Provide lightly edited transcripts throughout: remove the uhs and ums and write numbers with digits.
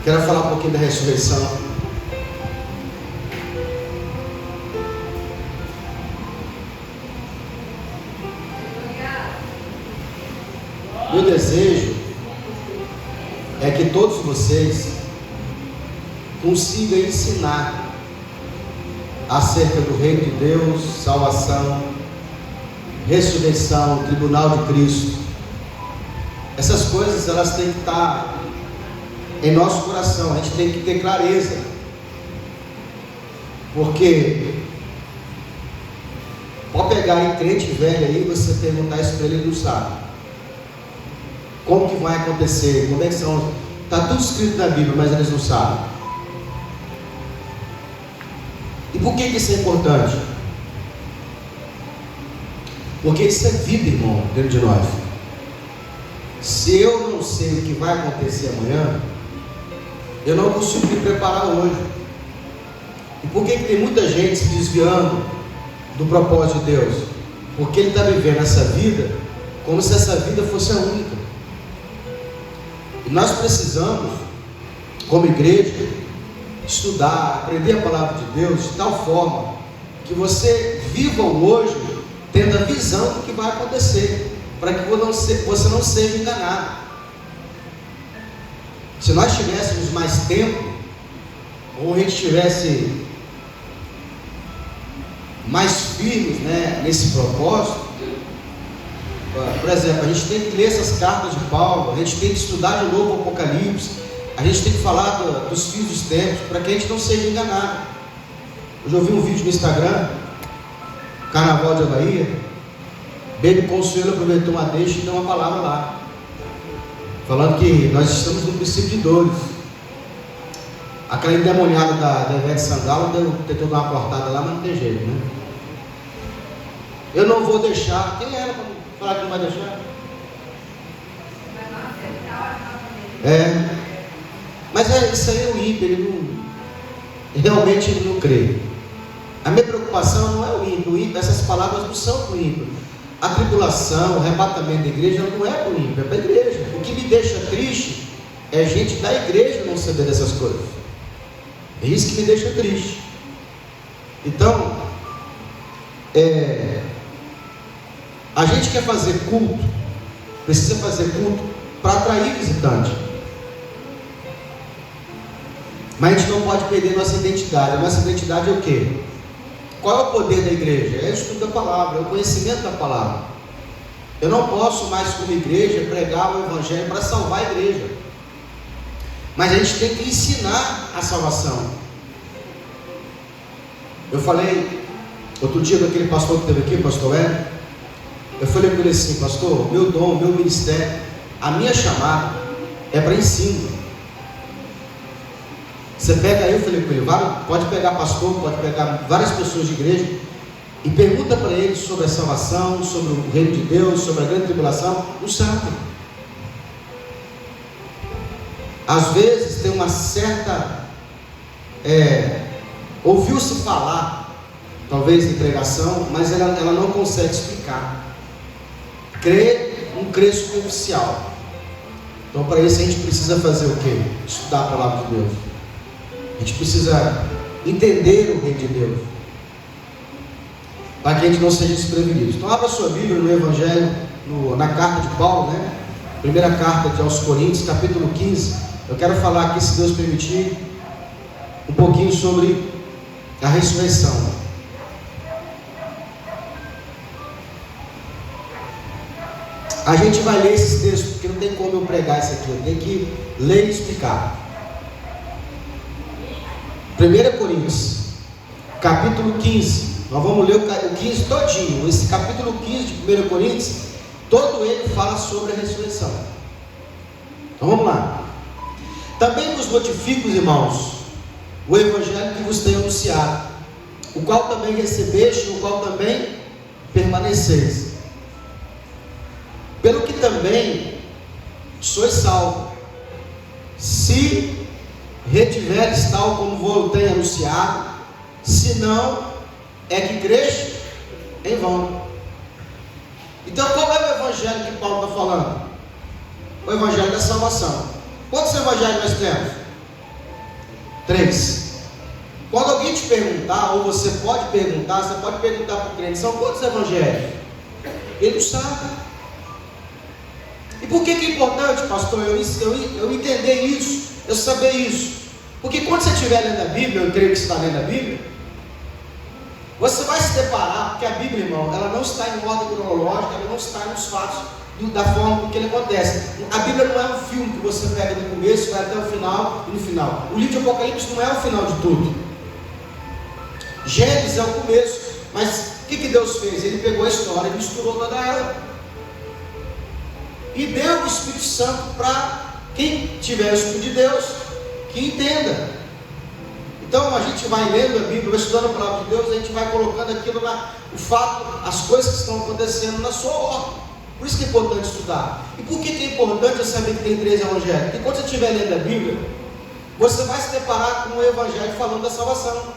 Quero falar um pouquinho da ressurreição. Meu desejo é que todos vocês consigam ensinar acerca do Reino de Deus, salvação, ressurreição, tribunal de Cristo. Essas coisas elas têm que estar em nosso coração, a gente tem que ter clareza, porque pode pegar aí crente velho aí, você perguntar isso para ele, ele não sabe como que vai acontecer, como é que são, está tudo escrito na Bíblia, mas eles não sabem. E por que isso é importante? Porque isso é vida, irmão, dentro de nós. Se eu não sei o que vai acontecer amanhã, eu não consigo me preparar hoje. E por que tem muita gente se desviando do propósito de Deus? Porque ele está vivendo essa vida como se essa vida fosse a única. E nós precisamos, como igreja, estudar, aprender a palavra de Deus de tal forma que você viva o hoje tendo a visão do que vai acontecer, para que você não seja enganado. Se nós tivéssemos mais tempo, ou a gente estivesse mais firmes, né, nesse propósito, por exemplo, a gente tem que ler essas cartas de Paulo, a gente tem que estudar de novo o Apocalipse, a gente tem que falar dos fins dos tempos, para que a gente não seja enganado. Hoje eu vi um vídeo no Instagram, Carnaval de Bahia, Baby Consuelo aproveitou uma deixa e deu uma palavra lá, falando que nós estamos no princípio de dores. Aquela endemoniada da Ivete Sangalo tentou dar uma cortada lá, mas não tem jeito, né? Eu não vou deixar. Quem era para falar que não vai deixar? Mas isso aí é o ímpio, ele não crê. A minha preocupação não é o ímpio, essas palavras não são para o ímpio. A tribulação, o arrebatamento da igreja não é para o ímpio, é para a igreja. O que me deixa triste é gente da igreja não saber dessas coisas. É isso que me deixa triste. Então, a gente quer fazer culto, precisa fazer culto para atrair visitante. Mas a gente não pode perder nossa identidade. A nossa identidade é o quê? Qual é o poder da igreja? É o estudo da palavra, é o conhecimento da palavra. Eu não posso mais, como igreja, pregar o evangelho para salvar a igreja. Mas a gente tem que ensinar a salvação. Eu falei outro dia daquele pastor que esteve aqui, o pastor Hélio. Eu falei para ele assim: pastor, meu dom, meu ministério, a minha chamada é para ensino. Você pega aí, eu falei para ele, pode pegar pastor, pode pegar várias pessoas de igreja e pergunta para eles sobre a salvação, sobre o reino de Deus, sobre a grande tribulação. Não sabe. Às vezes tem uma certa ouviu-se falar, talvez em pregação, mas ela não consegue explicar. Crê, um crê superficial. Então, para isso a gente precisa fazer o quê? Estudar a palavra de Deus. A gente precisa entender o reino de Deus, para que a gente não seja desprevenido. Então abra sua Bíblia no Evangelho, na carta de Paulo, né? Primeira carta aos Coríntios, capítulo 15. Eu quero falar aqui, se Deus permitir, um pouquinho sobre a ressurreição. A gente vai ler esses textos, porque não tem como eu pregar isso aqui, eu tenho que ler e explicar. 1 Coríntios, capítulo 15. Nós vamos ler o 15 todinho. Esse capítulo 15 de 1 Coríntios, todo ele fala sobre a ressurreição. Então vamos lá. Também vos notifico, irmãos, o evangelho que vos tenho anunciado, o qual também recebeste, o qual também permaneceis, pelo que também sois salvos, se retiveres tal como vos tenho anunciado, se não, é que creste em vão. Então qual é o evangelho que Paulo está falando? O evangelho da salvação. Quantos evangelhos nós temos? 3. Quando alguém te perguntar, ou você pode perguntar para o crente: são quantos evangelhos? Ele não sabe. E por que é importante, pastor, eu entender isso, eu saber isso? Porque quando você estiver lendo a Bíblia, eu creio que você está lendo a Bíblia, você vai se deparar, porque a Bíblia, irmão, ela não está em ordem cronológica, ela não está nos fatos da forma que ele acontece. A Bíblia não é um filme que você pega do começo, vai até o final e no final. O livro de Apocalipse não é o final de tudo. Gênesis é o começo, mas o que Deus fez? Ele pegou a história e misturou toda ela. E deu o Espírito Santo para quem tiver o Espírito de Deus, que entenda. Então a gente vai lendo a Bíblia, vai estudando a palavra de Deus, a gente vai colocando aquilo o fato, as coisas que estão acontecendo na sua ordem. Por isso que é importante estudar. E por que é importante eu saber que tem 3 evangelhos? Porque quando você estiver lendo a Bíblia, você vai se deparar com um evangelho falando da salvação.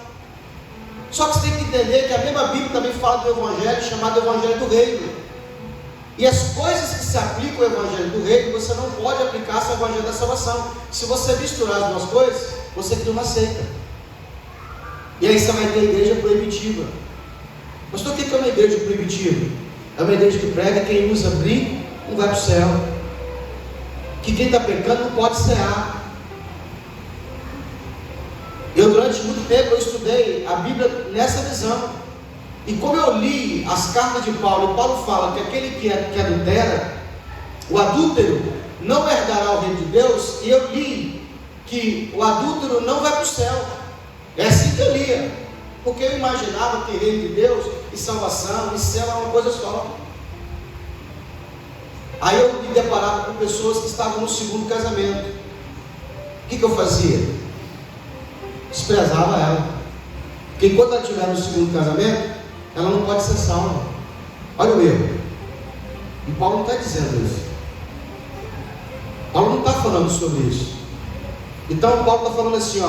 Só que você tem que entender que a mesma Bíblia também fala do evangelho chamado Evangelho do Reino. E as coisas que se aplicam ao Evangelho do Reino, você não pode aplicar ao Evangelho da salvação. Se você misturar as duas coisas, você cria uma seita. E aí você vai ter a igreja proibitiva. Pastor, o que é uma igreja proibitiva? É uma igreja que prega: quem usa brinco não vai para o céu, que quem está pecando não pode cear. Eu durante muito tempo eu estudei a Bíblia nessa visão. E como eu li as cartas de Paulo, e Paulo fala que aquele que adultera, o adúltero, não herdará o reino de Deus, e eu li que o adúltero não vai para o céu. É assim que eu lia, porque eu imaginava que reino de Deus e salvação e céu era uma coisa só. Aí eu me deparava com pessoas que estavam no segundo casamento. O que eu fazia? Desprezava ela, porque enquanto ela estiver no segundo casamento, ela não pode ser salva. Olha o erro. E Paulo não está dizendo isso. Paulo não está falando sobre isso. Então Paulo está falando assim,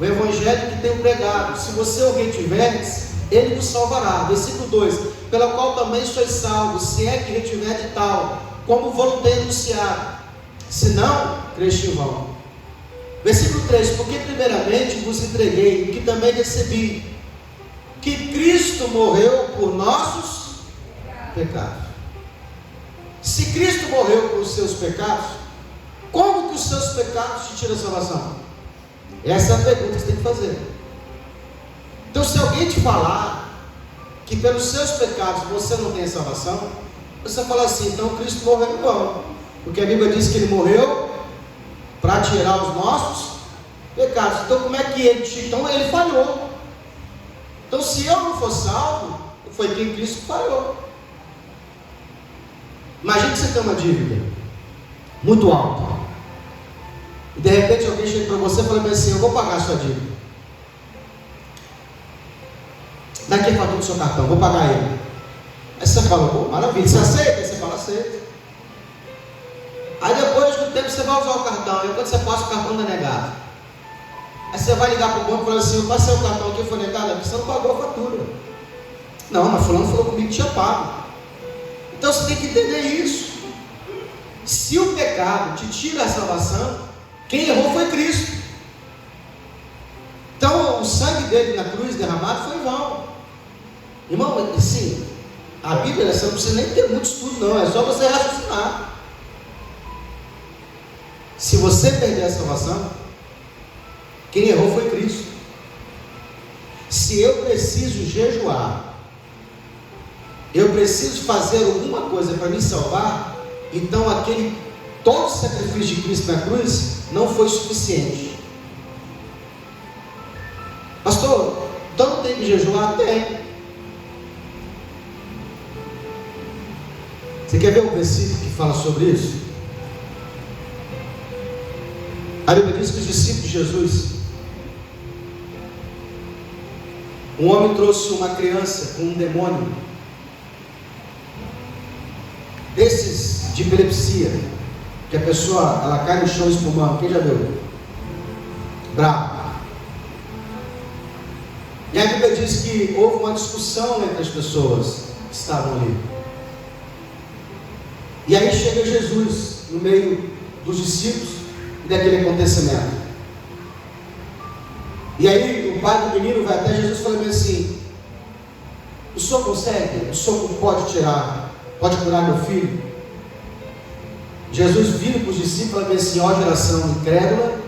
o evangelho que tenho pregado, se você o retiverdes, ele vos salvará. Versículo 2: pela qual também sois salvos, se é que retiver de tal, como voltei a anunciar, se não, creste em vão. Versículo 3: porque primeiramente vos entreguei, que também recebi, que Cristo morreu por nossos pecados. Se Cristo morreu por os seus pecados, como que os seus pecados te tiram a salvação? Essa é a pergunta que você tem que fazer. Então, se alguém te falar que pelos seus pecados você não tem a salvação, você fala assim: então Cristo morreu em vão, porque a Bíblia diz que Ele morreu para tirar os nossos pecados. Então como é que ele falhou? Então se eu não for salvo, foi quem Cristo falhou. Imagina que você tem uma dívida muito alta, e de repente alguém chega para você e fala assim: eu vou pagar a sua dívida, daqui a fatura do seu cartão, vou pagar ele. Aí você fala: pô, maravilha, você aceita? Aí você fala: aceito. Aí depois do tempo você vai usar o cartão, e quando você passa, o cartão não é negado. Aí você vai ligar para o banco e fala assim: eu passei o cartão aqui, foi negado, porque você não pagou a fatura. Não, mas fulano falou comigo que tinha pago. Então você tem que entender isso. Se o pecado te tira a salvação, quem errou foi Cristo. Então o sangue dele na cruz derramado foi em vão. Irmão, assim, a Bíblia, você não precisa nem ter muito estudo não, é só você raciocinar. Se você perder a salvação, quem errou foi Cristo. Se eu preciso jejuar, eu preciso fazer alguma coisa para me salvar, então todo o sacrifício de Cristo na cruz não foi suficiente. Pastor, então não tem que jejuar? Tem. Você quer ver um versículo que fala sobre isso? A Bíblia diz que os discípulos de Jesus, um homem trouxe uma criança com um demônio desses de epilepsia, que a pessoa ela cai no chão espumando. Quem já viu? Bravo. E a Bíblia diz que houve uma discussão entre as pessoas que estavam ali. E aí chega Jesus no meio dos discípulos e daquele acontecimento. E aí o pai do menino vai até Jesus e fala assim: o senhor consegue? O senhor pode tirar, pode curar meu filho? Jesus vira para os discípulos e fala assim: ó geração incrédula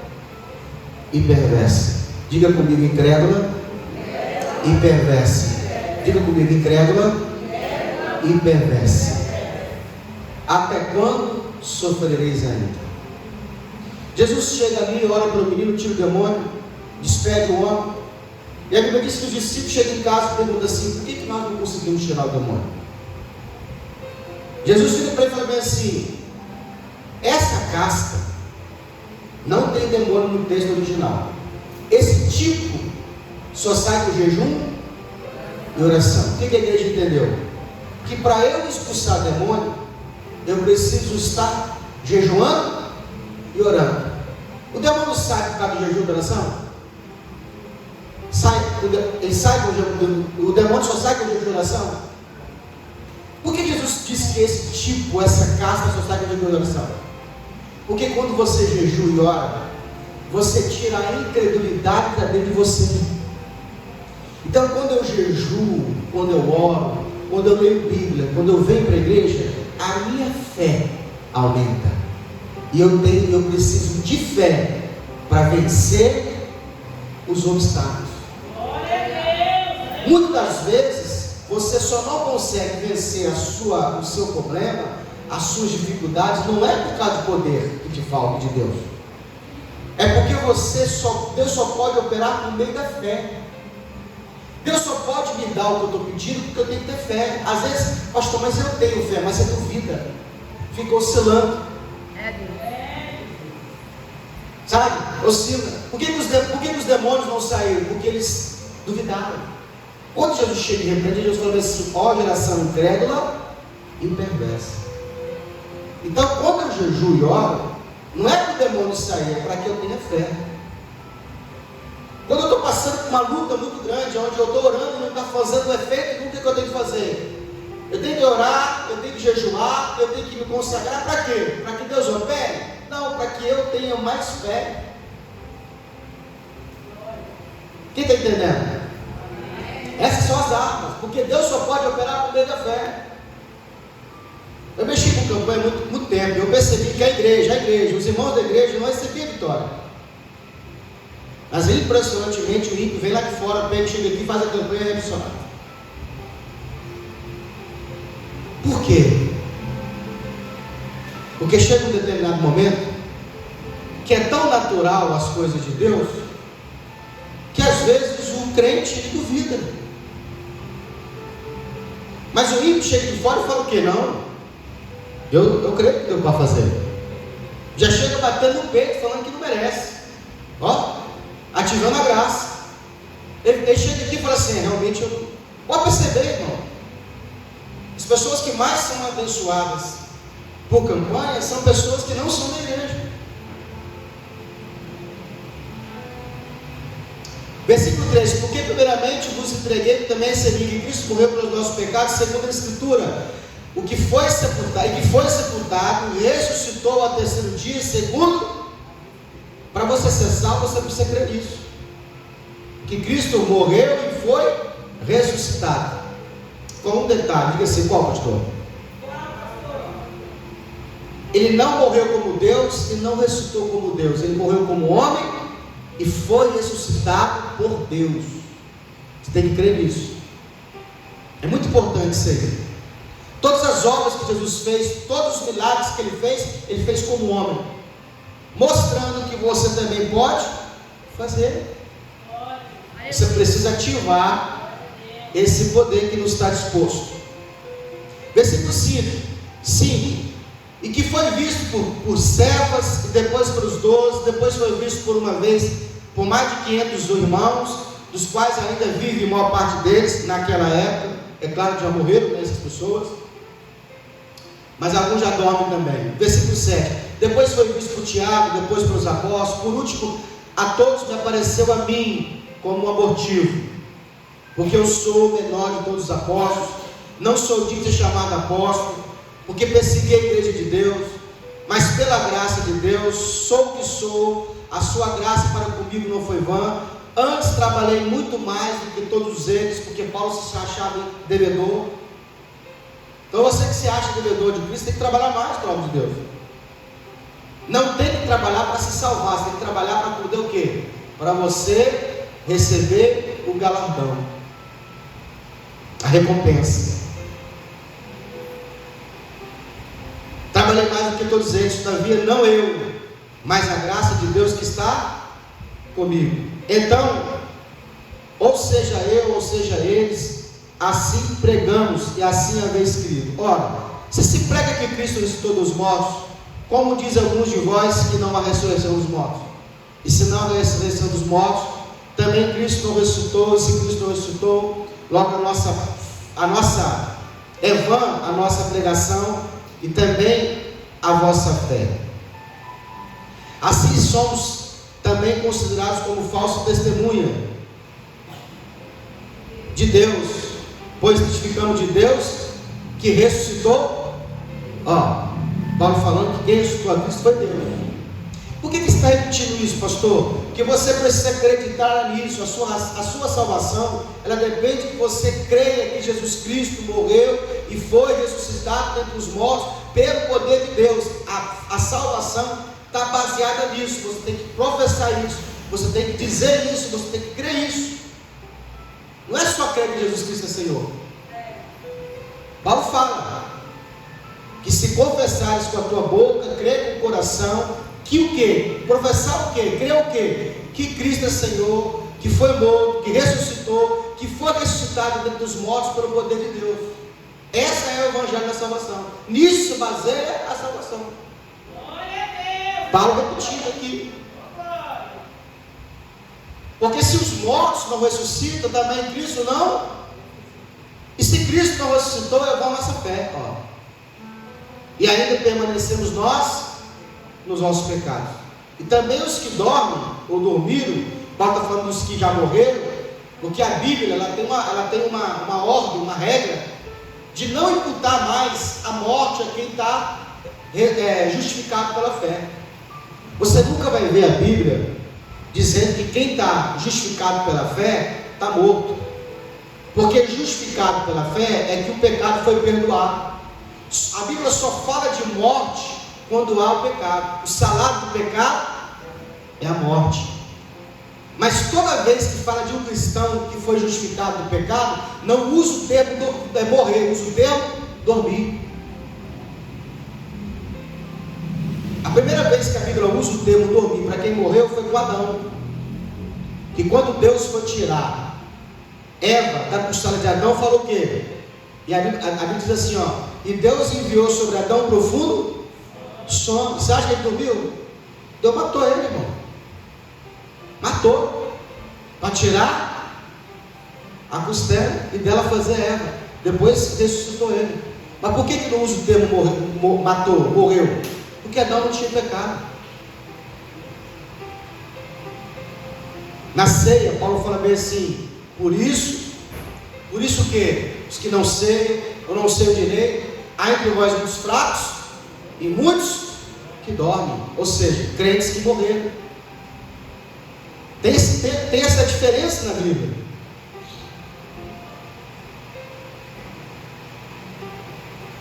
e perversa. Diga comigo: incrédula e perversa. Diga comigo: incrédula e perversa. Até quando sofrereis ainda? Jesus chega ali, ora para o menino, tira o demônio, despede o homem. E a Bíblia diz que os discípulos chegam em casa e perguntam assim: por que nós não conseguimos tirar o demônio? Jesus vira para ele e fala bem assim: essa casca não tem demônio no texto original. Esse tipo só sai com jejum e oração. O que a igreja entendeu? Que para eu expulsar demônio, eu preciso estar jejuando e orando. O demônio sai por causa do jejum e oração? Ele sai com jejum, o demônio só sai com jejum e oração? Por que Jesus disse que esse tipo, essa casca só sai com jejum e oração? Porque quando você jejua e ora, você tira a incredulidade da dentro de você. Então, quando eu jejuo, quando eu oro, quando eu leio Bíblia, quando eu venho para a igreja, a minha fé aumenta. E eu preciso de fé para vencer os obstáculos. Muitas das vezes, você só não consegue vencer o seu problema, as suas dificuldades, não é por causa do poder que te falta de Deus. É porque Deus só pode operar por meio da fé. Deus só pode me dar o que eu estou pedindo porque eu tenho que ter fé. Às vezes, pastor, mas eu tenho fé, mas você duvida, fica oscilando. Sabe? Oscila. Por que os demônios não saíram? Porque eles duvidaram. Quando Jesus chega e repreende, Jesus fala assim: ó geração incrédula e perversa. Então, quando eu jejuo e oro, não é para o demônio sair, é para que eu tenha fé. Quando eu estou passando por uma luta muito grande, onde eu estou orando e não está fazendo o efeito, o que eu tenho que fazer? Eu tenho que orar, eu tenho que jejuar, eu tenho que me consagrar. Para quê? Para que Deus opere? Não, para que eu tenha mais fé. Quem está entendendo? Essas são as armas, porque Deus só pode operar por meio da fé. Eu mexi com campanha muito tempo, eu percebi que a igreja, os irmãos da igreja não recebiam vitória. Mas impressionantemente o ímpio vem lá de fora, pega, chega aqui, faz a campanha e é missionário. Por quê? Porque chega um determinado momento que é tão natural as coisas de Deus, que às vezes o crente ele duvida. Mas o ímpio chega de fora e fala o quê? Não, eu creio que Deus vai fazer. Já chega batendo no peito, falando que não merece. Ó, ativando a graça. Ele chega aqui e fala assim: realmente eu. Pode perceber, irmão, as pessoas que mais são abençoadas por campanha são pessoas que não são da igreja. Versículo 3: porque primeiramente vos entreguei também recebi que Cristo morreu pelos nossos pecados, segundo a Escritura, o que foi sepultado, e ressuscitou ao terceiro dia, segundo. Para você ser salvo, você precisa crer nisso, que Cristo morreu e foi ressuscitado. Com um detalhe, diga assim: qual, pastor? Ele não morreu como Deus e não ressuscitou como Deus. Ele morreu como homem e foi ressuscitado por Deus. Você tem que crer nisso. É muito importante isso aí. Todas as obras que Jesus fez, todos os milagres que ele fez como homem, mostrando que você também pode fazer. Você precisa ativar esse poder que nos está disposto. Versículo 5: e que foi visto por Cefas, e depois pelos 12, depois foi visto por uma vez por mais de 500 irmãos, dos quais ainda vive a maior parte deles naquela época. É claro que já morreram, né, essas pessoas, mas alguns já dormem também. Versículo 7: depois foi visto por Tiago, depois pelos apóstolos, por último a todos me apareceu a mim como um abortivo, porque eu sou o menor de todos os apóstolos, não sou digno de ser chamado apóstolo, porque persegui a igreja de Deus, mas pela graça de Deus sou o que sou. A sua graça para comigo não foi vã, antes trabalhei muito mais do que todos eles, porque Paulo se achava devedor. Então você que se acha devedor de Cristo tem que trabalhar mais para a obra de Deus. Não tem que trabalhar para se salvar, você tem que trabalhar para poder o quê? Para você receber o galardão, a recompensa. Trabalhei mais do que todos eles, todavia não eu, mas a graça de Deus que está comigo. Então, ou seja eu, ou seja eles, assim pregamos e assim haver escrito. Ora, se se prega que Cristo ressuscitou dos mortos, como diz alguns de vós que não há ressurreição dos mortos? E se não há ressurreição dos mortos, também Cristo não ressuscitou. E se Cristo não ressuscitou, logo a nossa é vã a nossa pregação e também a vossa fé. Assim somos também considerados como falso testemunha de Deus, pois testificamos de Deus que ressuscitou. Paulo falando que quem ressuscitou a Cristo foi Deus. Por que está repetindo isso, pastor? Porque você precisa acreditar nisso. A sua salvação, ela depende que você creia que Jesus Cristo morreu e foi ressuscitado dentre os mortos pelo poder de Deus. A salvação está baseada nisso. Você tem que professar isso, você tem que dizer isso, você tem que crer isso. Não é só crer que Jesus Cristo é Senhor. Paulo fala que se confessares com a tua boca, crer com o coração, que o quê? Professar o quê? Crer o quê? Que Cristo é Senhor, que foi morto, que ressuscitou, que foi ressuscitado dentro dos mortos pelo poder de Deus. Essa é o evangelho da salvação. Nisso se baseia a salvação. Paulo repetindo aqui. Porque se os mortos não ressuscitam, também Cristo não. E se Cristo não ressuscitou, é vã a nossa fé. E ainda permanecemos nós nos nossos pecados. E também os que dormem ou dormiram, Paulo está falando dos que já morreram, porque a Bíblia ela tem uma ordem, uma regra de não imputar mais a morte a quem está justificado pela fé. Você nunca vai ver a Bíblia dizendo que quem está justificado pela fé está morto, porque justificado pela fé é que o pecado foi perdoado. A Bíblia só fala de morte quando há o pecado. O salário do pecado é a morte. Mas toda vez que fala de um cristão que foi justificado do pecado, não usa o termo morrer, usa o termo dormir. A primeira vez que a Bíblia usa o termo dormir para quem morreu foi com Adão. Que quando Deus foi tirar Eva da costela de Adão, falou o quê? E a Bíblia diz assim, e Deus enviou sobre Adão um profundo sono. Você acha que ele dormiu? Deus matou ele, irmão. Matou. Para tirar a costela e dela fazer Eva. Depois ressuscitou ele. Mas por que não usa o termo matou, morreu? Porque Adão não tinha pecado. Na ceia, Paulo fala bem assim, por isso que os que não sei, ou não sei o direito, há entre vós muitos fracos e muitos que dormem, ou seja, crentes que morreram. Tem essa diferença na Bíblia.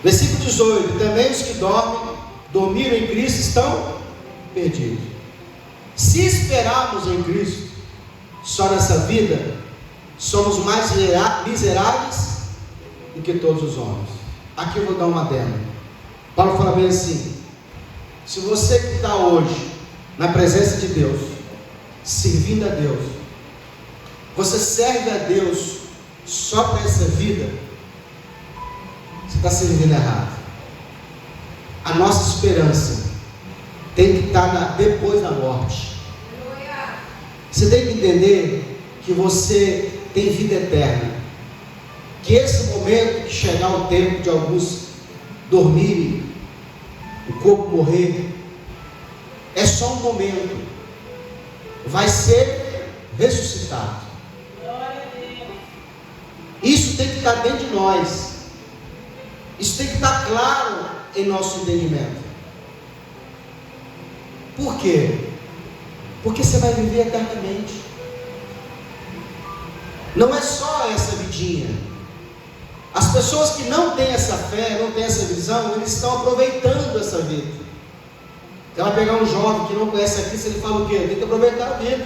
Versículo 18: também os que dormiram em Cristo estão perdidos. Se esperarmos em Cristo só nessa vida, somos mais miseráveis do que todos os homens. Aqui eu vou dar uma adenda. Paulo fala bem assim: se você que está hoje na presença de Deus, servindo a Deus, você serve a Deus só para essa vida, você está servindo errado. A nossa esperança tem que estar depois da morte. Você tem que entender que você tem vida eterna, que esse momento que chegar o tempo de alguns dormirem, o corpo morrer, é só um momento, vai ser ressuscitado. Isso tem que estar dentro de nós, isso tem que estar claro em nosso entendimento. Por quê? Porque você vai viver eternamente. Não é só essa vidinha. As pessoas que não têm essa fé, não têm essa visão, eles estão aproveitando essa vida. Você vai pegar um jovem que não conhece a Cristo, ele fala o quê? Eu tenho que aproveitar a vida.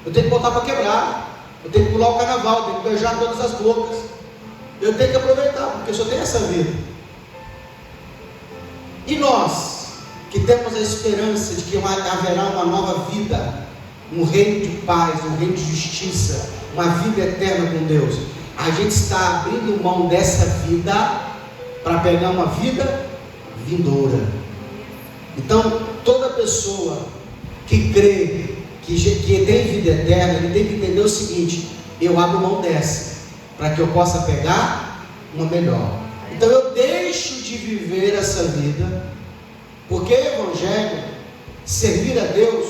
Eu tenho que botar para quebrar. Eu tenho que pular o carnaval, eu tenho que beijar todas as bocas. Eu tenho que aproveitar, porque eu só tenho essa vida. E nós, que temos a esperança de que haverá uma nova vida, um reino de paz, um reino de justiça, uma vida eterna com Deus, a gente está abrindo mão dessa vida para pegar uma vida vindoura. Então, toda pessoa que crê que tem vida eterna, ele tem que entender o seguinte: eu abro mão dessa para que eu possa pegar uma melhor. Então eu deixo de viver essa vida, porque o Evangelho, servir a Deus,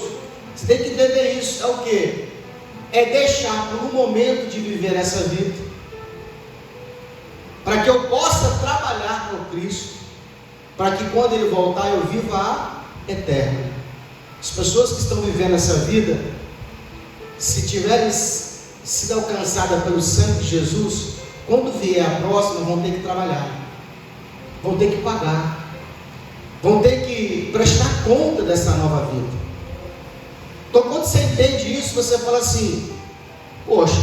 você tem que entender isso. É o que? É deixar por um momento de viver essa vida, para que eu possa trabalhar com Cristo, para que quando Ele voltar eu viva a eterna. As pessoas que estão vivendo essa vida, se tiverem sido alcançadas pelo sangue de Jesus, quando vier a próxima, vão ter que trabalhar, vão ter que pagar, vão ter que prestar conta dessa nova vida. Então, quando você entende isso, você fala assim: poxa,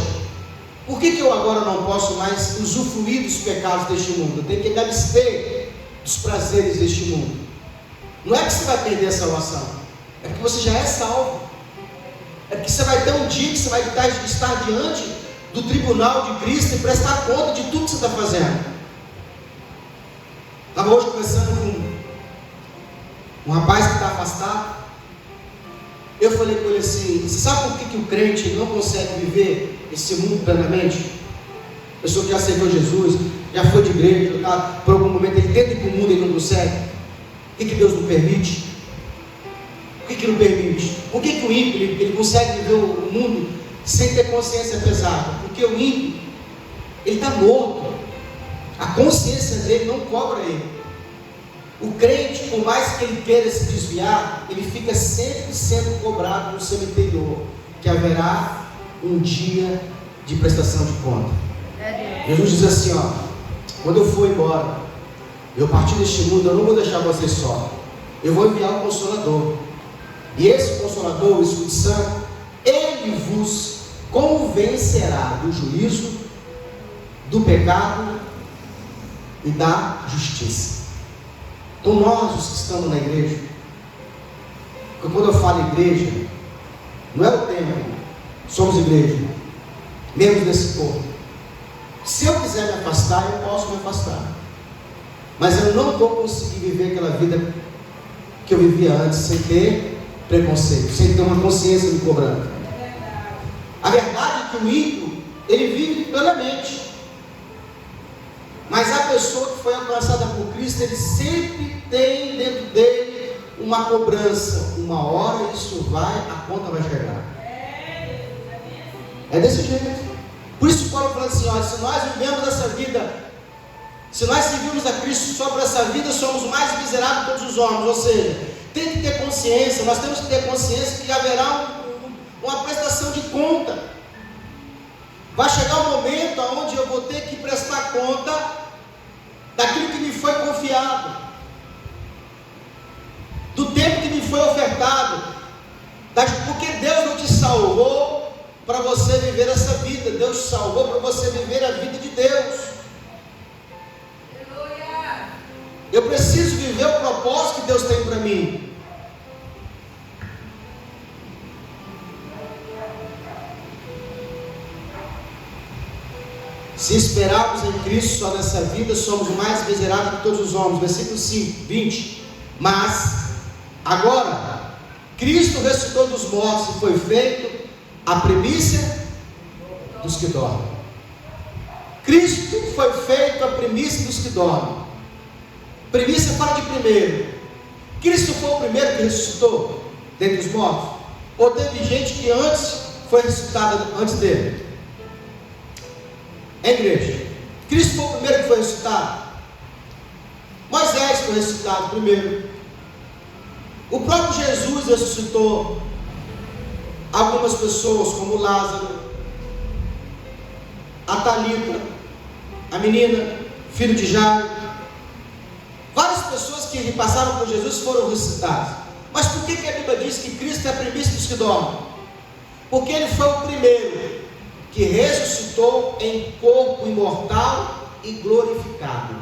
por que eu agora não posso mais usufruir dos pecados deste mundo? Eu tenho que me abster dos prazeres deste mundo. Não é que você vai perder a salvação, é porque você já é salvo. É porque você vai ter um dia que você vai estar diante do tribunal de Cristo e prestar conta de tudo que você está fazendo. Estava hoje conversando com um rapaz que está afastado. Eu falei com ele assim: você sabe por que o crente não consegue viver esse mundo plenamente? A pessoa que já aceitou Jesus, já foi de igreja, tá, por algum momento ele tenta ir para o mundo e não consegue. Por que Deus não permite? Por que não permite? Por que o ímpio ele consegue viver o mundo sem ter consciência pesada? Porque o ímpio, ele está morto. A consciência dele não cobra ele. O crente, por mais que ele queira se desviar, ele fica sempre sendo cobrado no seu interior, que haverá um dia de prestação de conta. Jesus diz assim: ó, quando eu for embora, eu partir deste mundo, eu não vou deixar vocês só. Eu vou enviar o Consolador. E esse Consolador, o Espírito Santo, ele vos convencerá do juízo, do pecado e da justiça. Então nós, os que estamos na igreja, porque quando eu falo igreja, não é o templo, somos igreja, membros desse corpo. Se eu quiser me afastar, eu posso me afastar, mas eu não vou conseguir viver aquela vida que eu vivia antes, sem ter preconceito, sem ter uma consciência me cobrando. A verdade é que o ímpio, ele vive plenamente, mas a pessoa que foi alcançada por Cristo, ele sempre tem dentro dele uma cobrança. Uma hora isso vai, a conta vai chegar. É desse jeito. Por isso Paulo fala assim: olha, se nós vivemos essa vida, se nós seguimos a Cristo só para essa vida, somos o mais miserável de todos os homens. Ou seja, tem que ter consciência, nós temos que ter consciência que haverá uma prestação de conta. Vai chegar um momento onde eu vou ter que prestar conta daquilo que me foi confiado, do tempo que me foi ofertado, porque Deus não te salvou para você viver essa vida, Deus te salvou para você viver a vida de Deus. Eu preciso viver o propósito que Deus tem para mim. Se esperarmos em Cristo só nessa vida, somos o mais miserável de todos os homens. Versículo 5, 20. Mas, agora, Cristo ressuscitou dos mortos e foi feito a primícia dos que dormem. Cristo foi feito a primícia dos que dormem. Primícia fala de primeiro. Cristo foi o primeiro que ressuscitou dentre os mortos? Ou teve gente que antes foi ressuscitada antes dele? É, igreja. Cristo foi o primeiro que foi ressuscitado. Moisés foi ressuscitado primeiro. O próprio Jesus ressuscitou algumas pessoas, como Lázaro. a Talita, a menina, filho de Jairo. Várias pessoas que passaram por Jesus foram ressuscitadas. Mas por que a Bíblia diz que Cristo é a primícia dos que dormem? Porque Ele foi o primeiro que ressuscitou em corpo imortal e glorificado.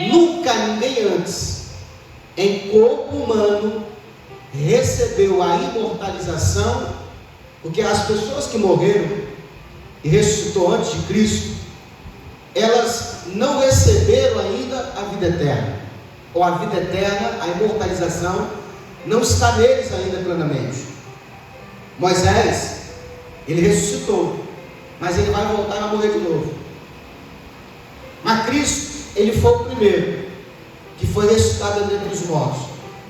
Nunca ninguém antes, em corpo humano, recebeu a imortalização, porque as pessoas que morreram e ressuscitou antes de Cristo, elas não receberam ainda a vida eterna, ou a vida eterna, a imortalização, não está neles ainda plenamente. Moisés, ele ressuscitou, mas ele vai voltar a morrer de novo. Mas Cristo, ele foi o primeiro que foi ressuscitado dentre os mortos,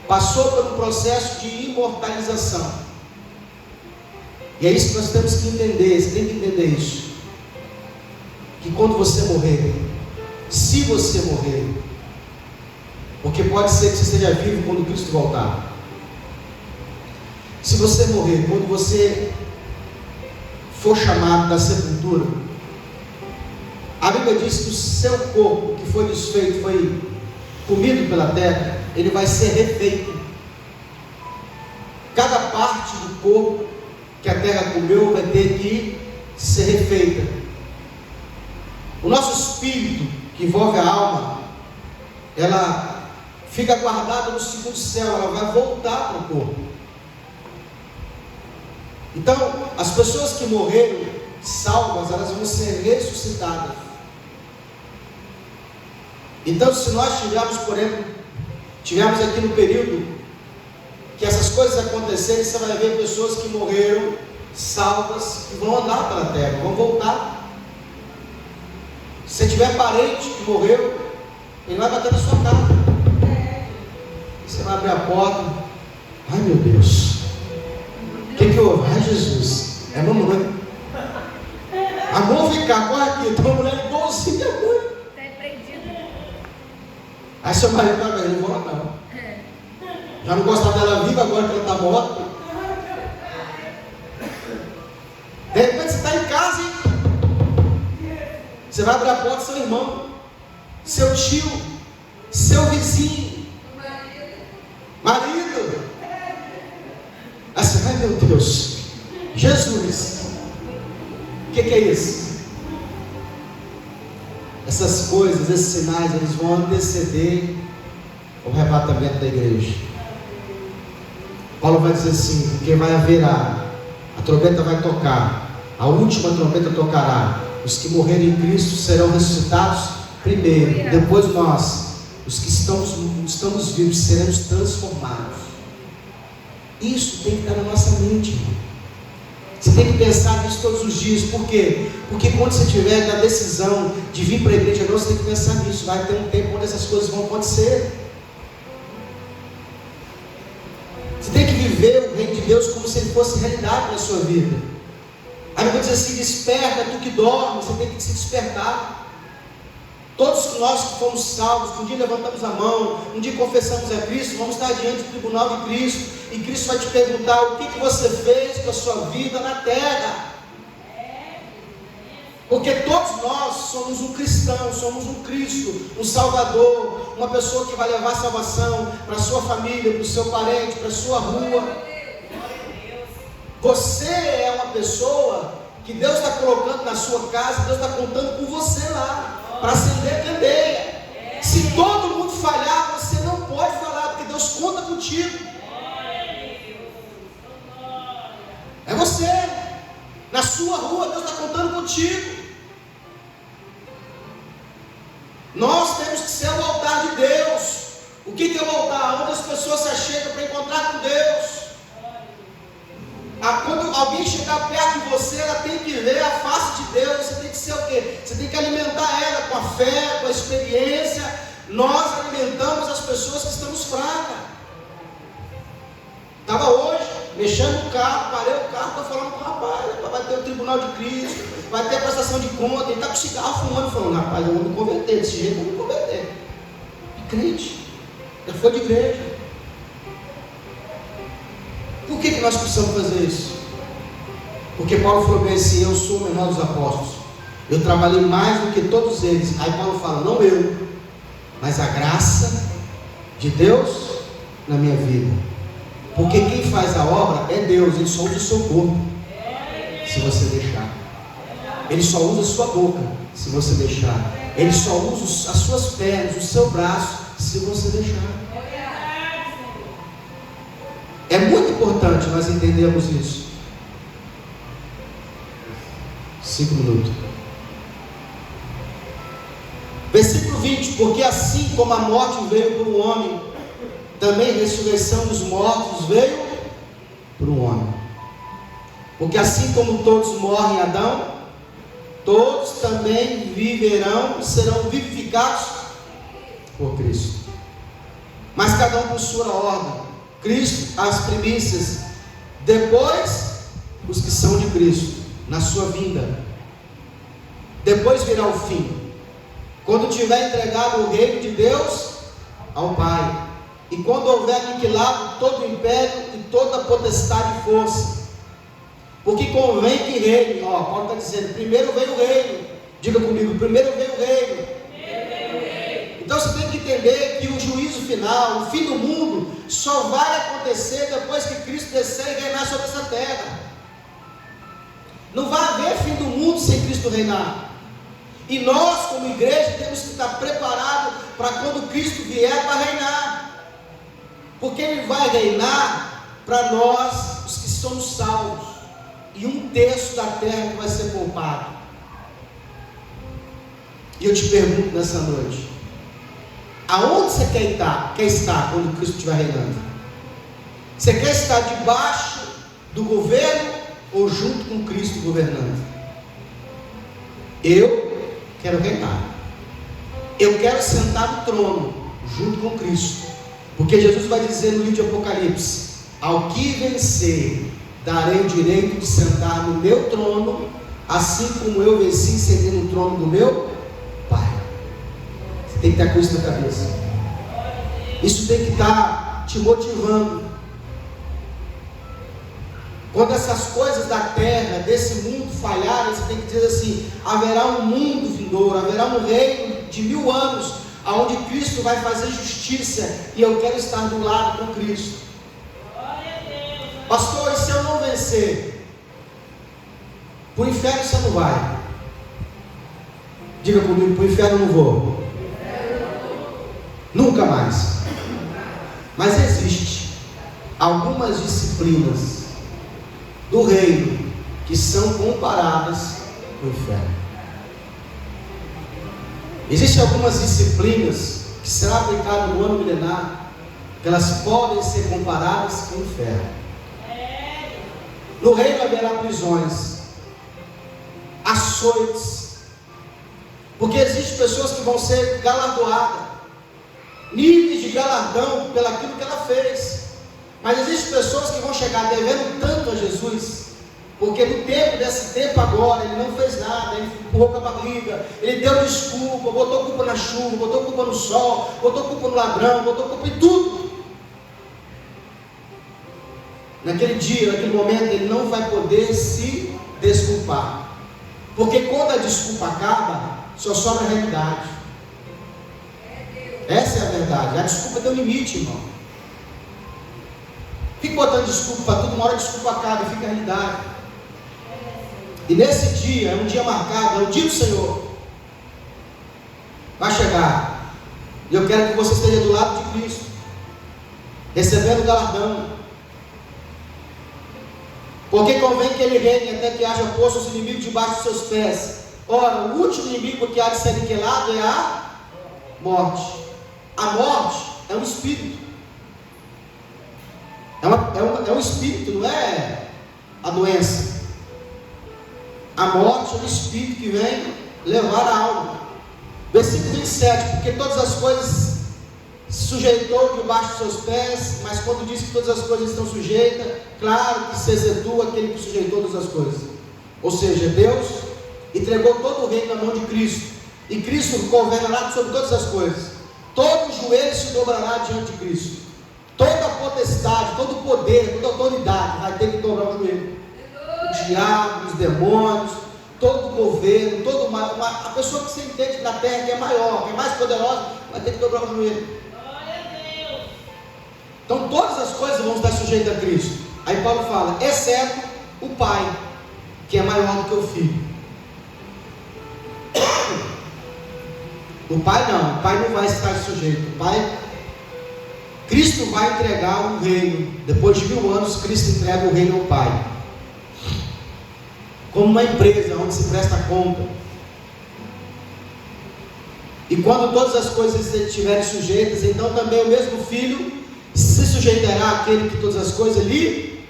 passou por um processo de imortalização. E é isso que nós temos que entender. Você tem que entender isso, que quando você morrer, se você morrer, porque pode ser que você esteja vivo quando Cristo voltar, se você morrer, quando você for chamado da sepultura, a Bíblia diz que o seu corpo que foi desfeito, foi comido pela terra, ele vai ser refeito. Cada parte do corpo que a terra comeu vai ter que ser refeita. O nosso espírito, que envolve a alma, ela fica guardada no segundo céu, ela vai voltar para o corpo. Então, as pessoas que morreram salvas, elas vão ser ressuscitadas. Então, se nós tivermos aqui no período que essas coisas acontecerem, você vai ver pessoas que morreram salvas, que vão andar pela terra, vão voltar. Se tiver parente que morreu, ele vai bater na sua casa. Você vai abrir a porta. Ai, meu Deus, o que houve? Ai, Jesus, é mamãe. Amor, vem cá, corre aqui. Tem uma mulher igualzinha a mãe. Aí seu marido vai ver, não vou lá não. Já não gostava dela viva, agora que ela está morta. De repente você está em casa, hein? Você vai abrir a porta, seu irmão, seu tio, seu vizinho, marido. Aí você vai, meu Deus, Jesus, o que é isso? Essas coisas, esses sinais, eles vão anteceder o arrebatamento da igreja. Paulo vai dizer assim, porque vai haver a trombeta vai tocar, a última trombeta tocará, os que morrerem em Cristo serão ressuscitados primeiro, depois nós, os que estamos vivos, seremos transformados. Isso tem que estar na nossa mente, irmão. Você tem que pensar nisso todos os dias. Por quê? Porque quando você tiver na decisão de vir para a igreja, você tem que pensar nisso. Vai ter um tempo onde essas coisas vão acontecer. Você tem que viver o reino de Deus como se ele fosse realidade na sua vida. A Bíblia diz assim, desperta tu que dorme. Você tem que se despertar. Todos nós que fomos salvos, que um dia levantamos a mão, um dia confessamos a Cristo, vamos estar diante do tribunal de Cristo, e Cristo vai te perguntar o que você fez com a sua vida na terra. Porque todos nós somos um cristão, somos um Cristo, um Salvador, uma pessoa que vai levar salvação para a sua família, para o seu parente, para a sua rua. Você é uma pessoa que Deus está colocando na sua casa, Deus está contando com você lá, para acender a candeia. Se todo mundo falhar, você não pode falar, porque Deus conta contigo. É você. Na sua rua, Deus está contando contigo. Nós temos que ser o altar de Deus. O que é o altar? Onde as pessoas se achegam para encontrar com Deus. Quando alguém chegar perto de você, ela tem que ver a face de Deus. Você tem que ser o quê? Você tem que alimentar ela com a fé, com a experiência. Nós alimentamos as pessoas que estamos fracas. Estava hoje mexendo no carro, parei o carro, estou falando com o rapaz, vai ter o tribunal de Cristo, vai ter a prestação de conta, ele está com cigarro fumando, falando, rapaz, eu vou me converter, desse jeito eu vou me converter. É crente, já foi de igreja. Por que nós precisamos fazer isso? Porque Paulo falou bem assim, eu sou o menor dos apóstolos, Eu trabalhei mais do que todos eles. Aí Paulo fala, não eu, mas a graça de Deus na minha vida. Porque quem faz a obra é Deus. Ele só usa o seu corpo, se você deixar. Ele só usa a sua boca, se você deixar. Ele só usa as suas pernas, o seu braço, se você deixar. É muito importante nós entendermos isso. 5 minutos. Versículo 20. Porque assim como a morte veio para o homem, também a ressurreição dos mortos veio para o homem. Porque assim como todos morrem em Adão, todos também viverão e serão vivificados por Cristo. Mas cada um por sua ordem. Cristo as primícias, depois os que são de Cristo na sua vinda. Depois virá o fim, quando tiver entregado o reino de Deus ao Pai, e quando houver aniquilado todo o império e toda a potestade e força. Porque convém que reine. Paulo está dizendo, primeiro veio o reino. Diga comigo, primeiro veio o reino. Então você tem que entender que o juízo final, o fim do mundo, só vai acontecer depois que Cristo descer e reinar sobre essa terra. Não vai haver fim do mundo sem Cristo reinar. E nós, como igreja, temos que estar preparados para quando Cristo vier para reinar. Porque Ele vai reinar para nós, os que somos salvos. E 1/3 da terra que vai ser poupado. E eu te pergunto nessa noite, aonde você quer estar quando Cristo estiver reinando? Você quer estar debaixo do governo ou junto com Cristo governando? Eu quero reinar. Eu quero sentar no trono junto com Cristo. Porque Jesus vai dizer no livro de Apocalipse: ao que vencer, darei o direito de sentar no meu trono, assim como eu venci e sentei no trono do meu Pai. Você tem que estar com isso na cabeça. Isso tem que estar te motivando. Quando essas coisas da terra, desse mundo falharem, você tem que dizer assim: haverá um mundo vindouro, haverá um reino de 1000 anos, onde Cristo vai fazer justiça, e eu quero estar do lado com Cristo. Pastor, e se eu não vencer? Para o inferno você não vai. Diga comigo, para o inferno eu não vou. Nunca mais. Mas existe algumas disciplinas do reino que são comparadas com o inferno. Existem algumas disciplinas que serão aplicadas no ano milenar, que elas podem ser comparadas com o inferno. No reino haverá prisões, açoites, porque existem pessoas que vão ser galardoadas, níveis de galardão pelaquilo que ela fez. Mas existem pessoas que vão chegar devendo tanto a Jesus, porque no tempo desse tempo agora, ele não fez nada, ele empurrou com a barriga, ele deu desculpa, botou culpa na chuva, botou culpa no sol, botou culpa no ladrão, botou culpa em tudo. Naquele dia, naquele momento, ele não vai poder se desculpar, porque quando a desculpa acaba, só sobra a realidade. Essa é a verdade. A desculpa tem um limite, irmão. Fica botando desculpa para tudo, uma hora a desculpa acaba e fica a realidade. E nesse dia, é um dia marcado, é o dia do Senhor. Vai chegar. E eu quero que você esteja do lado de Cristo, recebendo o galardão. Porque convém que ele reine até que haja posto os inimigos debaixo dos seus pés. Ora, o último inimigo que há de ser aniquilado é a morte. A morte é um espírito. É um espírito, não é a doença. A morte é um espírito que vem levar a alma. Versículo 27, porque todas as coisas se sujeitou debaixo dos seus pés, mas quando diz que todas as coisas estão sujeitas, claro que se excetua aquele que sujeitou todas as coisas. Ou seja, Deus entregou todo o reino na mão de Cristo, e Cristo governará sobre todas as coisas. Todo joelho se dobrará diante de Cristo. Toda a potestade, todo o poder, toda a autoridade vai ter que dobrar o joelho. O diabo, os demônios, todo governo, a pessoa que se entende na terra, que é maior, que é mais poderosa, vai ter que dobrar o joelho. Então todas as coisas vão estar sujeitas a Cristo. Aí Paulo fala, exceto o pai, que é maior do que o filho. O pai não vai estar sujeito. O pai, Cristo vai entregar o reino. Depois de 1000 anos, Cristo entrega o reino ao Pai, como uma empresa onde se presta conta. E quando todas as coisas estiverem sujeitas, então também o mesmo Filho se sujeitará àquele que todas as coisas lhe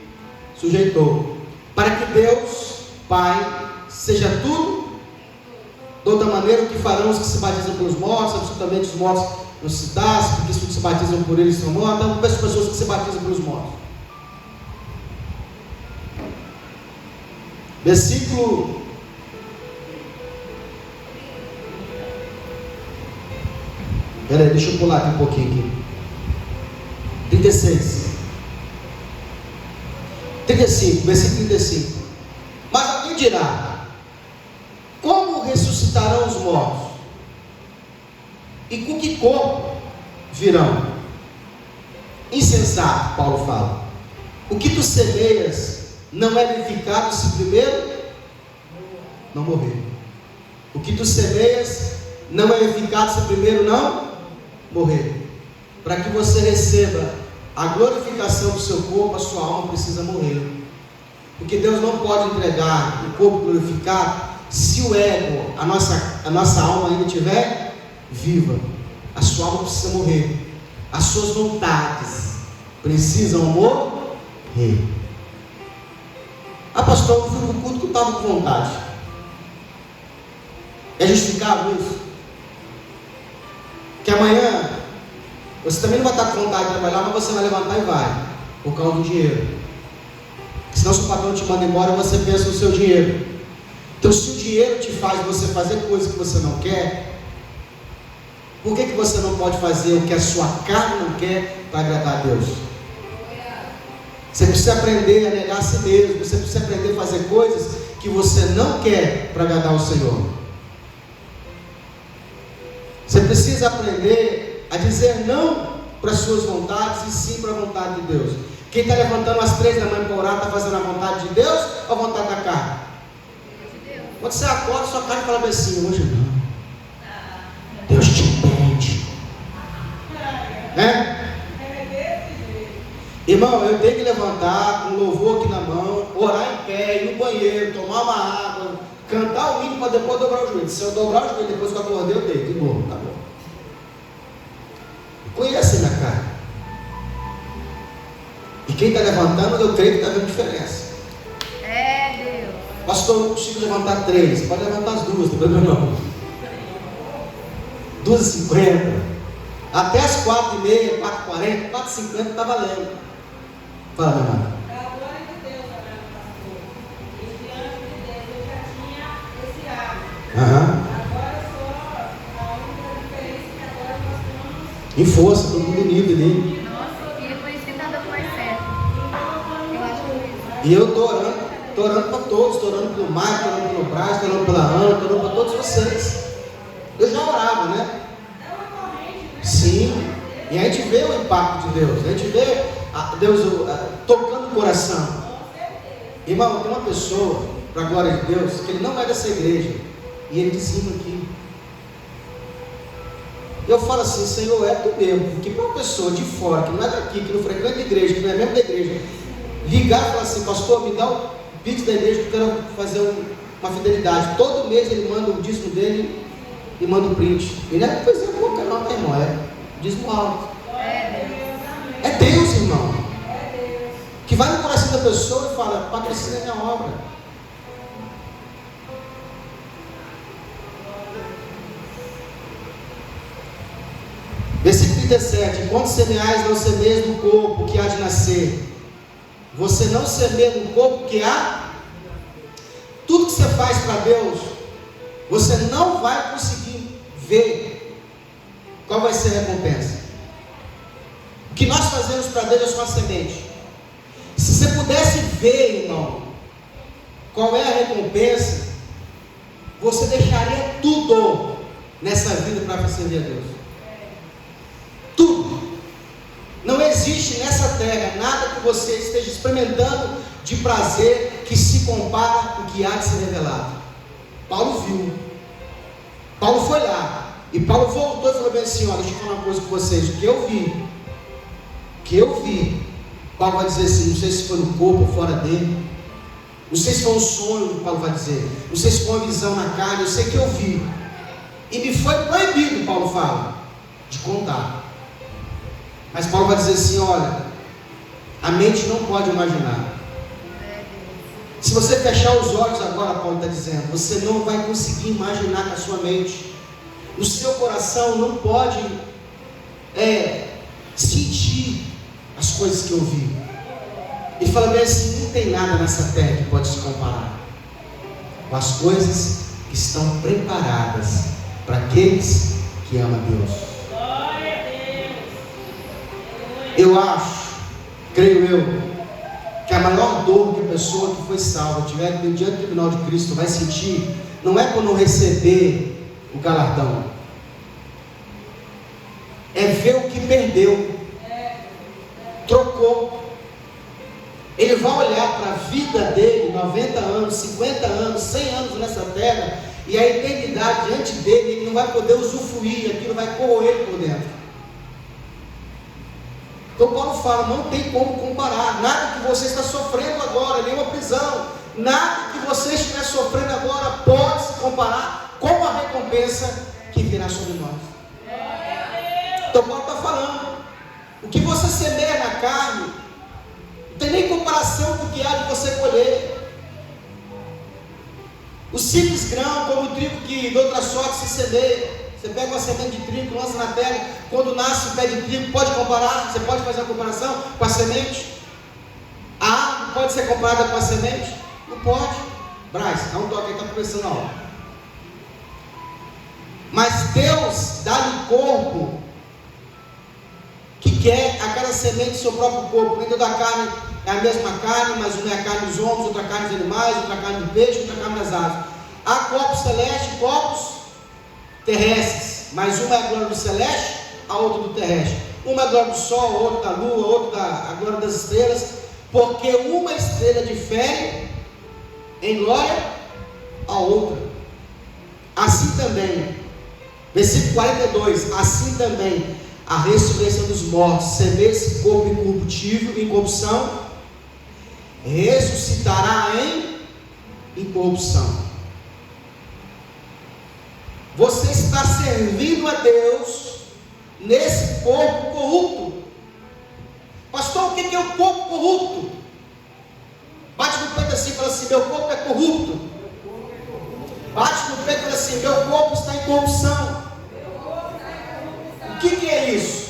sujeitou, para que Deus, Pai, seja tudo. De outra maneira, o que farão os que se batizam pelos mortos? Absolutamente os mortos não se dá, porque os que se batizam por eles são mortos. Então, as pessoas que se batizam pelos mortos. Versículo Peraí, deixa eu pular aqui um pouquinho aqui. 35, versículo 35. Mas alguém dirá: como ressuscitarão os mortos? E com que corpo virão? Insensato, Paulo fala. O que tu semeias não é edificado se primeiro não morrer. O que tu semeias não é edificado se primeiro não morrer. Para que você receba a glorificação do seu corpo, a sua alma precisa morrer. Porque Deus não pode entregar o corpo glorificado se o ego, a nossa alma ainda estiver viva. A sua alma precisa morrer. As suas vontades precisam morrer. Ah, pastor, eu fui no culto que eu estava com vontade. É justificável isso? Que amanhã você também não vai estar com vontade de trabalhar, mas você vai levantar e vai, por causa do dinheiro. Senão, se o patrão te manda embora, você pensa no seu dinheiro. Então, se o dinheiro te faz você fazer coisas que você não quer, por que você não pode fazer o que a sua carne não quer para agradar a Deus? Você precisa aprender a negar a si mesmo. Você precisa aprender a fazer coisas que você não quer para agradar o Senhor. Você precisa aprender a dizer não para as suas vontades e sim para a vontade de Deus. Quem está levantando às 3 da manhã para orar, está fazendo a vontade de Deus ou a vontade da carne? Quando você acorda, sua carne fala assim: hoje não. Deus te entende. Né? Irmão, eu tenho que levantar com louvor aqui na mão, orar em pé, ir no banheiro, tomar uma água, cantar o hino para depois dobrar o joelho. Se eu dobrar o joelho depois que eu acordei, eu deito de novo, tá bom? Conhece a minha carne. E quem está levantando, eu creio que está vendo diferença. É Deus. Pastor, eu não consigo levantar 3, pode levantar as 2, não tem problema não. 2h50, até as 4h30, 4h40, 4h50 está valendo. Fala, meu irmão. É a glória de Deus, amado pastor. Esse anjo de Deus, eu já tinha esse hábito. Agora só a única diferença é que agora nós estamos Em força, todo mundo unido ali. Nossa, e é por isso que está dando mais certo. Eu acho que E eu estou orando para todos, estou orando pelo Marco, estou orando pelo Braz, estou orando pela Ana, estou orando para todos vocês. Eu já orava, né? Sim. E a gente vê o impacto de Deus, a gente vê Deus tocando o coração. Irmão, tem uma pessoa, para a glória de Deus, que ele não é dessa igreja, e ele dizima aqui. Eu falo assim: Senhor, é tu mesmo. Porque para uma pessoa de fora, que não é daqui, que não frequenta a igreja, que não é mesmo da igreja, ligar e falar assim: pastor, me dá o pix da igreja que eu quero fazer uma fidelidade. Todo mês ele manda o dízimo dele e manda o print. E não é coisa pouca não, meu irmão, é dízimo alto. É Deus, irmão, que vai no coração da pessoa e fala: patrocina a minha obra. Versículo 37: enquanto semeais, não semeias no corpo que há de nascer. Você não semeia no corpo que há. Tudo que você faz para Deus, você não vai conseguir ver qual vai ser a recompensa. O que nós fazemos para Deus é só a semente. Se você pudesse ver, irmão, qual é a recompensa, você deixaria tudo nessa vida para servir a Deus? Tudo. Não existe nessa terra nada que você esteja experimentando de prazer que se compara com o que há de ser revelado. Paulo viu. Paulo foi lá. E Paulo voltou e falou bem assim: olha, deixa eu falar uma coisa com vocês. O que eu vi. Paulo vai dizer assim, não sei se foi no corpo ou fora dele. Não sei se foi um sonho, Paulo vai dizer. Não sei se foi uma visão na carne. Eu sei que eu vi. E me foi proibido, Paulo fala, de contar. Mas Paulo vai dizer assim: olha, a mente não pode imaginar. Se você fechar os olhos agora, Paulo está dizendo, você não vai conseguir imaginar com a sua mente. O seu coração não pode sentir as coisas que eu vi. Ele fala bem assim: não tem nada nessa terra que pode se comparar com as coisas que estão preparadas para aqueles que amam a Deus. Eu acho, creio eu, que a maior dor que a pessoa que foi salva tiver diante do tribunal de Cristo vai sentir, não é por não receber o galardão, é ver o que perdeu, trocou. Ele vai olhar para a vida dele, 90 anos, 50 anos, 100 anos nessa terra, e a eternidade diante dele, ele não vai poder usufruir, aquilo vai corroer ele por dentro. Então Paulo fala, não tem como comparar, nada que você está sofrendo agora, nenhuma prisão, nada que você estiver sofrendo agora pode se comparar com a recompensa que virá sobre nós. Então Paulo está falando, o que você semeia na carne, não tem nem comparação com o que há de você colher. O simples grão, como o trigo que de outra sorte se semeia. Você pega uma semente de trigo, lança na terra, quando nasce o pé de trigo, pode comparar? Você pode fazer uma comparação com a semente? A árvore pode ser comparada com a semente? Não pode. Braz, dá um toque aí, está começando a aula. Mas Deus dá-lhe o corpo que quer a cada semente do seu próprio corpo. Nem toda a carne é a mesma carne, mas uma é a carne dos homens, outra carne dos animais, outra carne do peixe, outra carne das aves. Há corpos celestes, corpos terrestres, mas uma é a glória do celeste, a outra do terrestre. Uma é a glória do sol, a outra da lua, a outra a glória das estrelas, porque uma estrela difere em glória a outra. Assim também, versículo 42, assim também a ressurreição dos mortos, semeia esse corpo incorruptível, em corrupção, ressuscitará em incorrupção. Você está servindo a Deus nesse corpo corrupto. Pastor, o que é o corpo corrupto? Bate no peito assim e fala assim: meu corpo é corrupto. Bate no peito e fala assim: meu corpo está em corrupção. O que é isso?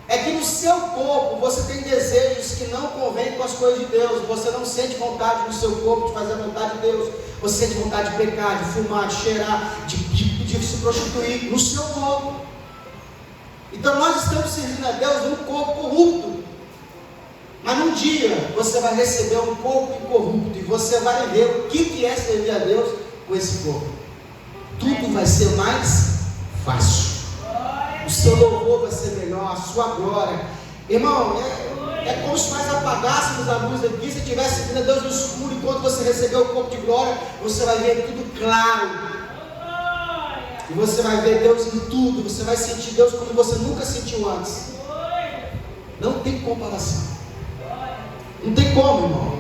É que no seu corpo você tem desejos que não convêm com as coisas de Deus. Você não sente vontade no seu corpo de fazer a vontade de Deus. Você sente vontade de pecar, de fumar, de cheirar, de se prostituir no seu corpo. Então nós estamos servindo a Deus num corpo corrupto. Mas num dia você vai receber um corpo incorrupto e você vai ver o que é servir a Deus com esse corpo. Tudo vai ser mais fácil. O seu louvor vai ser melhor, a sua glória. Irmão, é como se nós apagássemos a luz aqui, se estivesse vindo a Deus no escuro, enquanto você receber o corpo de glória, você vai ver tudo claro. E você vai ver Deus em tudo, você vai sentir Deus como você nunca sentiu antes. Não tem comparação. Não tem como, irmão.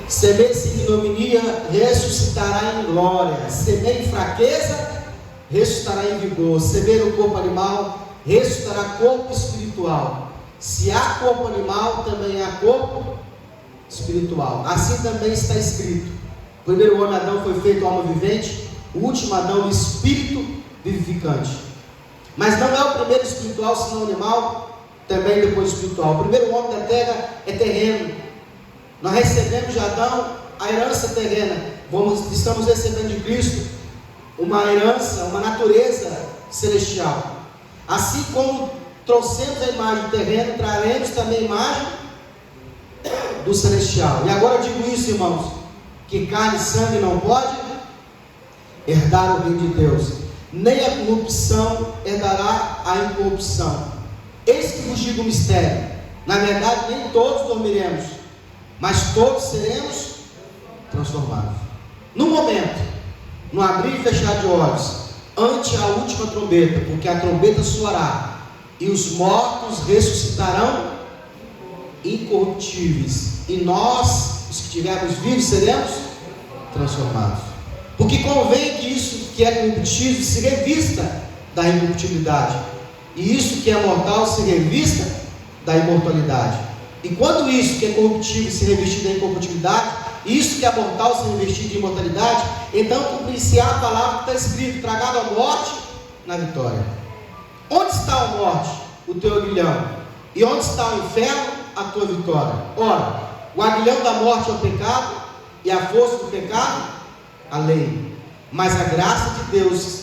Semeia em ignominia, ressuscitará em glória. Semeia em fraqueza, ressuscitará em vigor. Semeia no corpo animal, ressuscitará corpo espiritual. Se há corpo animal, também há corpo espiritual. Assim também está escrito: o primeiro homem Adão foi feito alma vivente, o último Adão espírito vivificante. Mas não é o primeiro espiritual senão animal, também depois espiritual. O primeiro homem da terra é terreno. Nós recebemos de Adão a herança terrena. Estamos recebendo de Cristo uma herança, uma natureza celestial. Assim como trouxemos a imagem do terreno, traremos também a imagem do celestial. E agora eu digo isso, irmãos, que carne e sangue não pode herdar o reino de Deus, nem a corrupção herdará a incorrupção. Eis que vos digo o mistério: na verdade nem todos dormiremos, mas todos seremos transformados. No momento, no abrir e fechar de olhos, ante a última trombeta, porque a trombeta soará, e os mortos ressuscitarão incorruptíveis, e nós, os que estivermos vivos, seremos transformados. Porque convém que isso que é corruptível se revista da incorruptibilidade, e isso que é mortal se revista da imortalidade. E quando isso que é corruptível se revestir da incorruptibilidade, e isso que é mortal se revestir de imortalidade, então cumprir-se-á a palavra que está escrita: tragado a morte na vitória. Onde está a morte? O teu aguilhão. E onde está o inferno? A tua vitória. Ora, o aguilhão da morte é o pecado, e a força do pecado, a lei. Mas a graça de Deus,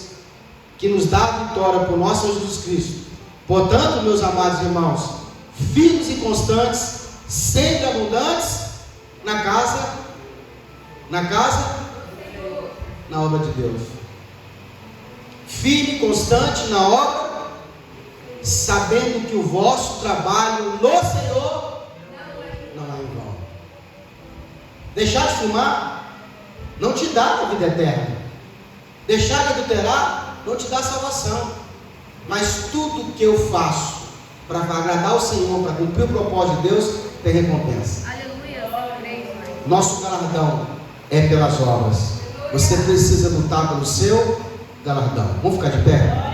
que nos dá a vitória por nosso Senhor Jesus Cristo. Portanto, meus amados irmãos, firmes e constantes, sempre abundantes na obra de Deus. Firme e constante na obra, sabendo que o vosso trabalho no Senhor não é em vão. Deixar de fumar não te dá a vida eterna. Deixar de adulterar não te dá salvação. Mas tudo que eu faço para agradar o Senhor, para cumprir o propósito de Deus, tem recompensa. Aleluia. Nosso galardão é pelas obras. Você precisa lutar pelo seu galardão. Vamos ficar de pé?